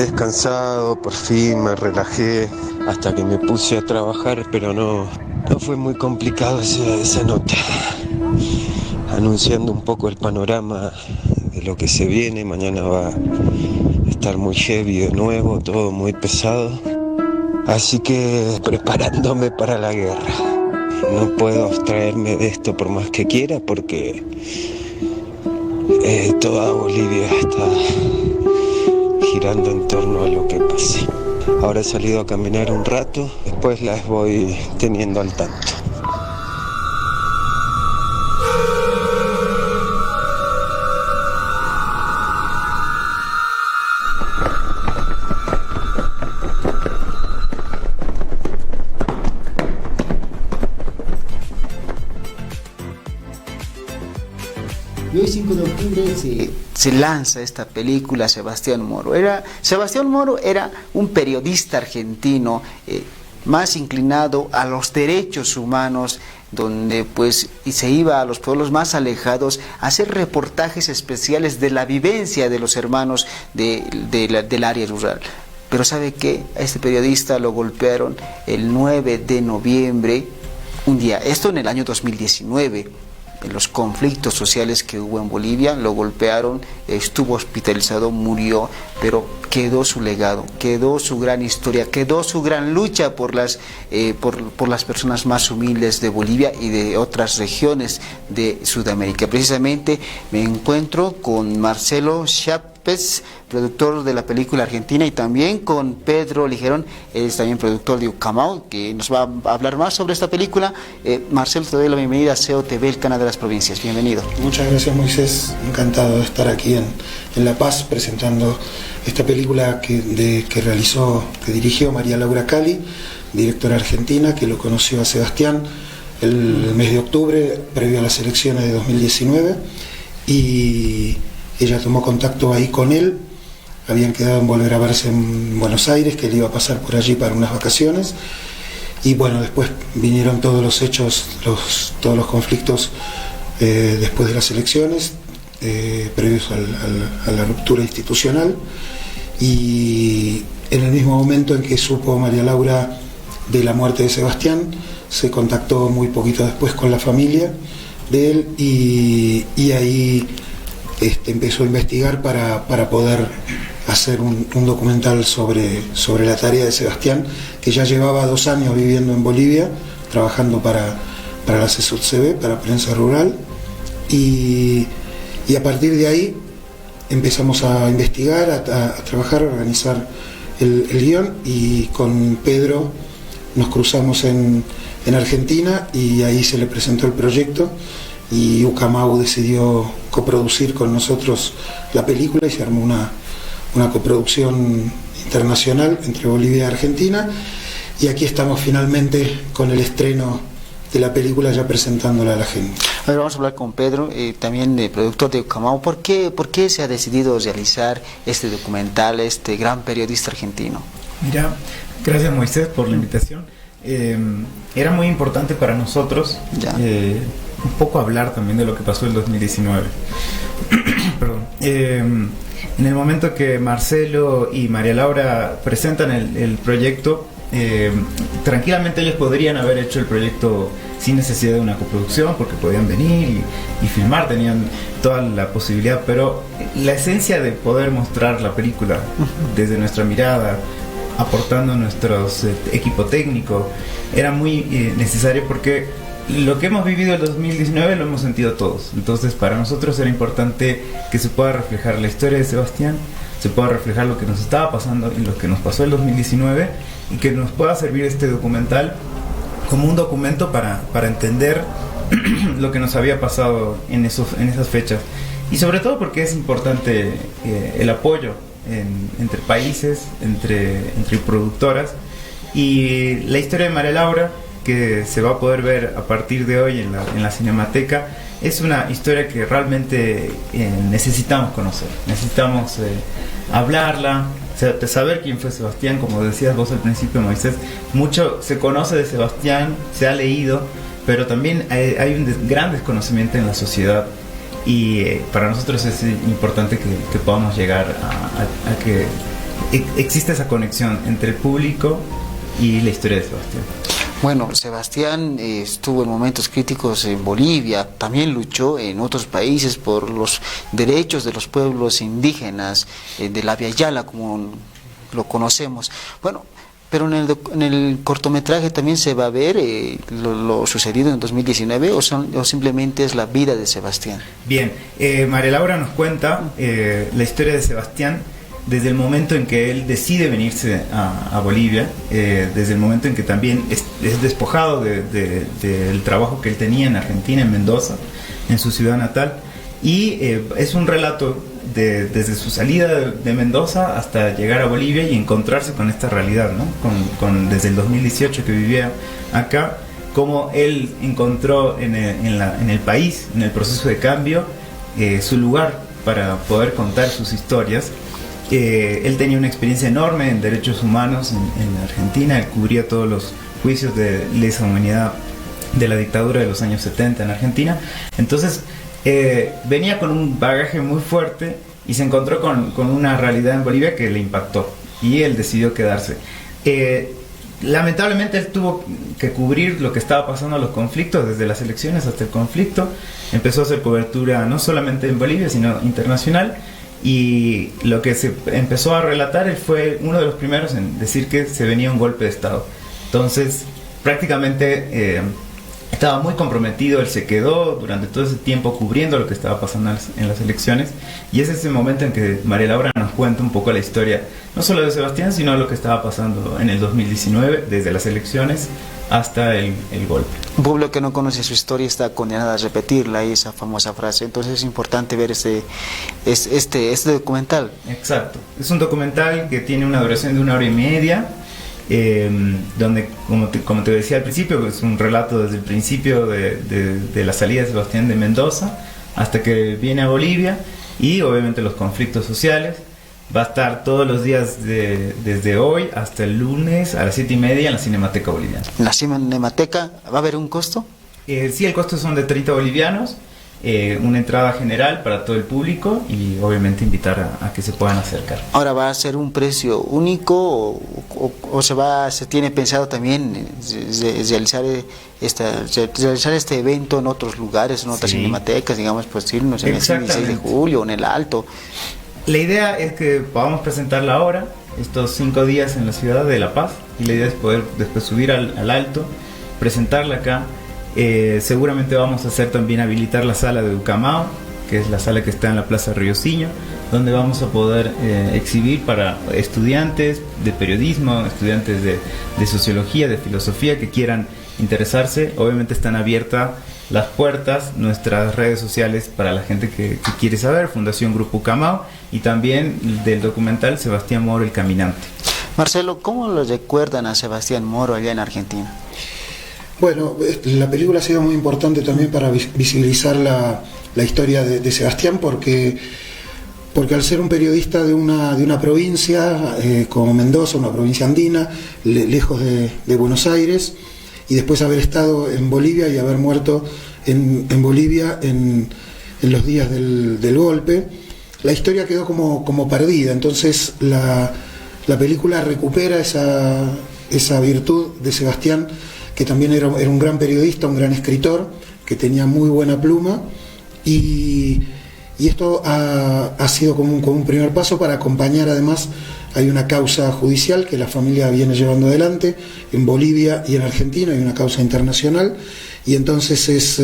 descansado, por fin me relajé hasta que me puse a trabajar, pero no fue muy complicado esa nota, anunciando un poco el panorama de lo que se viene. Mañana va a estar muy heavy de nuevo, todo muy pesado, así que preparándome para la guerra. No puedo abstraerme de esto por más que quiera, porque toda Bolivia está girando en torno a lo que pase. Ahora he salido a caminar un rato, después las voy teniendo al tanto. Y hoy 5 de octubre se lanza esta película Sebastián Moro. Sebastián Moro era un periodista argentino más inclinado a los derechos humanos, donde pues se iba a los pueblos más alejados a hacer reportajes especiales de la vivencia de los hermanos del área rural. Pero ¿sabe qué? A este periodista lo golpearon el 9 de noviembre, un día, esto en el año 2019, en los conflictos sociales que hubo en Bolivia, lo golpearon, estuvo hospitalizado, murió, pero quedó su legado, quedó su gran historia, quedó su gran lucha por las personas más humildes de Bolivia y de otras regiones de Sudamérica. Precisamente me encuentro con Marcelo Chapes, productor de la película argentina, y también con Pedro Ligerón, es también productor de Ucamau, que nos va a hablar más sobre esta película. Marcelo, te doy la bienvenida a SEO TV, el canal de las provincias. Bienvenido. Muchas gracias, Moisés. Encantado de estar aquí en La Paz presentando esta película que dirigió María Laura Cali, directora argentina, que lo conoció a Sebastián el mes de octubre, previo a las elecciones de 2019, y ella tomó contacto ahí con él. Habían quedado en volver a verse en Buenos Aires, que él iba a pasar por allí para unas vacaciones, y bueno, después vinieron todos los hechos, todos los conflictos después de las elecciones, previos a la ruptura institucional, y en el mismo momento en que supo María Laura de la muerte de Sebastián, se contactó muy poquito después con la familia de él, y ahí empezó a investigar para poder hacer un documental sobre la tarea de Sebastián, que ya llevaba 2 años viviendo en Bolivia, trabajando para la CESUD-CB, para Prensa Rural, y a partir de ahí empezamos a investigar, a trabajar, a organizar el guión, y con Pedro nos cruzamos en Argentina, y ahí se le presentó el proyecto, y Ucamau decidió coproducir con nosotros la película, y se armó una coproducción internacional entre Bolivia y Argentina, y aquí estamos finalmente con el estreno de la película, ya presentándola a la gente. A ver, vamos a hablar con Pedro, también productor de Ucamau. ¿Por qué se ha decidido realizar este documental, este gran periodista argentino? Mira, gracias Moisés por la invitación. Era muy importante para nosotros un poco hablar también de lo que pasó en 2019. Perdón. En el momento que Marcelo y María Laura presentan el proyecto, tranquilamente ellos podrían haber hecho el proyecto sin necesidad de una coproducción, porque podían venir y filmar, tenían toda la posibilidad, pero la esencia de poder mostrar la película desde nuestra mirada, aportando nuestro equipo técnico, era muy necesario, porque lo que hemos vivido en 2019 lo hemos sentido todos. Entonces para nosotros era importante que se pueda reflejar la historia de Sebastián, se pueda reflejar lo que nos estaba pasando y lo que nos pasó en 2019, y que nos pueda servir este documental como un documento para entender lo que nos había pasado en esas fechas, y sobre todo porque es importante el apoyo entre países, entre productoras, y la historia de María Laura, que se va a poder ver a partir de hoy en la Cinemateca, es una historia que realmente necesitamos conocer, necesitamos hablarla, saber quién fue Sebastián. Como decías vos al principio, Moisés, mucho se conoce de Sebastián, se ha leído, pero también hay un gran desconocimiento en la sociedad, y para nosotros es importante que podamos llegar a que existe esa conexión entre el público y la historia de Sebastián. Bueno, Sebastián estuvo en momentos críticos en Bolivia, también luchó en otros países por los derechos de los pueblos indígenas, de la Via Yala, como lo conocemos. Bueno, pero en el cortometraje también se va a ver lo sucedido en 2019 o simplemente es la vida de Sebastián. Bien, María Laura nos cuenta la historia de Sebastián desde el momento en que él decide venirse a Bolivia, desde el momento en que también es despojado del trabajo que él tenía en Argentina, en Mendoza, en su ciudad natal, y es un relato desde su salida de Mendoza hasta llegar a Bolivia y encontrarse con esta realidad, ¿no? Desde el 2018 que vivía acá, cómo él encontró en el país, en el proceso de cambio, su lugar para poder contar sus historias. Él tenía una experiencia enorme en derechos humanos en Argentina. Él cubría todos los juicios de lesa humanidad de la dictadura de los años 70 en Argentina. Entonces venía con un bagaje muy fuerte y se encontró con una realidad en Bolivia que le impactó y él decidió quedarse. Lamentablemente él tuvo que cubrir lo que estaba pasando, los conflictos, desde las elecciones hasta el conflicto. Empezó a hacer cobertura no solamente en Bolivia sino internacional. Y lo que se empezó a relatar, él fue uno de los primeros en decir que se venía un golpe de Estado. Entonces, prácticamente estaba muy comprometido, él se quedó durante todo ese tiempo cubriendo lo que estaba pasando en las elecciones. Y es ese momento en que María Laura nos cuenta un poco la historia, no solo de Sebastián, sino lo que estaba pasando en el 2019, desde las elecciones hasta el golpe. Un pueblo que no conoce su historia está condenado a repetirla, esa famosa frase. Entonces es importante ver este documental. Exacto, es un documental que tiene una duración de 1 hora y media, donde, como te decía al principio, es un relato desde el principio de la salida de Sebastián de Mendoza hasta que viene a Bolivia, y obviamente los conflictos sociales. Va a estar todos los días desde hoy hasta el lunes a las 7:30 en la Cinemateca Boliviana. ¿En la Cinemateca va a haber un costo? Sí, el costo son de 30 bolivianos, una entrada general para todo el público y obviamente invitar a que se puedan acercar. Ahora, ¿va a ser un precio único o se tiene pensado también realizar este evento en otros lugares, en otras cinematecas, digamos, pues irnos en el 6 de julio, en el Alto? La idea es que podamos presentarla ahora, estos 5 días en la ciudad de La Paz, y la idea es poder después subir al Alto, presentarla acá. Seguramente vamos a hacer también habilitar la sala de Ucamao, que es la sala que está en la Plaza Riociño, donde vamos a poder exhibir para estudiantes de periodismo, estudiantes de sociología, de filosofía que quieran interesarse. Obviamente están abiertas las puertas, nuestras redes sociales para la gente que quiere saber, Fundación Grupo Ucamao, y también del documental Sebastián Moro, el Caminante. Marcelo, ¿cómo lo recuerdan a Sebastián Moro allá en Argentina? Bueno, la película ha sido muy importante también para visibilizar la historia de Sebastián, porque al ser un periodista de una provincia como Mendoza, una provincia andina, lejos de Buenos Aires, y después haber estado en Bolivia y haber muerto en Bolivia en los días del golpe, la historia quedó como perdida. Entonces la película recupera esa virtud de Sebastián, que también era un gran periodista, un gran escritor, que tenía muy buena pluma, y esto ha sido como un primer paso para acompañar. Además, hay una causa judicial que la familia viene llevando adelante en Bolivia y en Argentina, hay una causa internacional, y entonces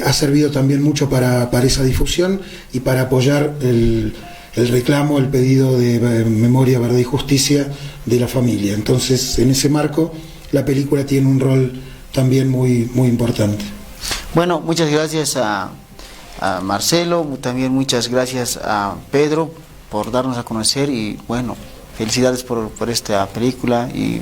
ha servido también mucho para esa difusión y para apoyar el reclamo, el pedido de memoria, verdad y justicia de la familia. Entonces, en ese marco, la película tiene un rol también muy, muy importante. Bueno, muchas gracias a Marcelo, también muchas gracias a Pedro por darnos a conocer, y bueno, felicidades por esta película, y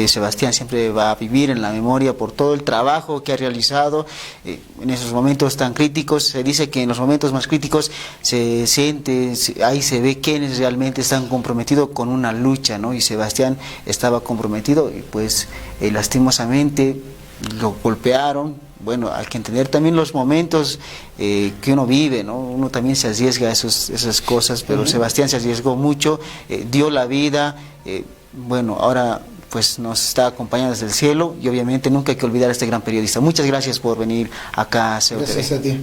Sebastián siempre va a vivir en la memoria por todo el trabajo que ha realizado en esos momentos tan críticos. Se dice que en los momentos más críticos se siente, ahí se ve quienes realmente están comprometidos con una lucha, ¿no? Y Sebastián estaba comprometido, y pues lastimosamente lo golpearon, bueno, hay que entender también los momentos que uno vive, ¿no? Uno también se arriesga a esas cosas, pero Sebastián se arriesgó mucho, dio la vida, bueno, ahora pues nos está acompañando desde el cielo y obviamente nunca hay que olvidar a este gran periodista. Muchas gracias por venir acá a CEOTV. Gracias a ti.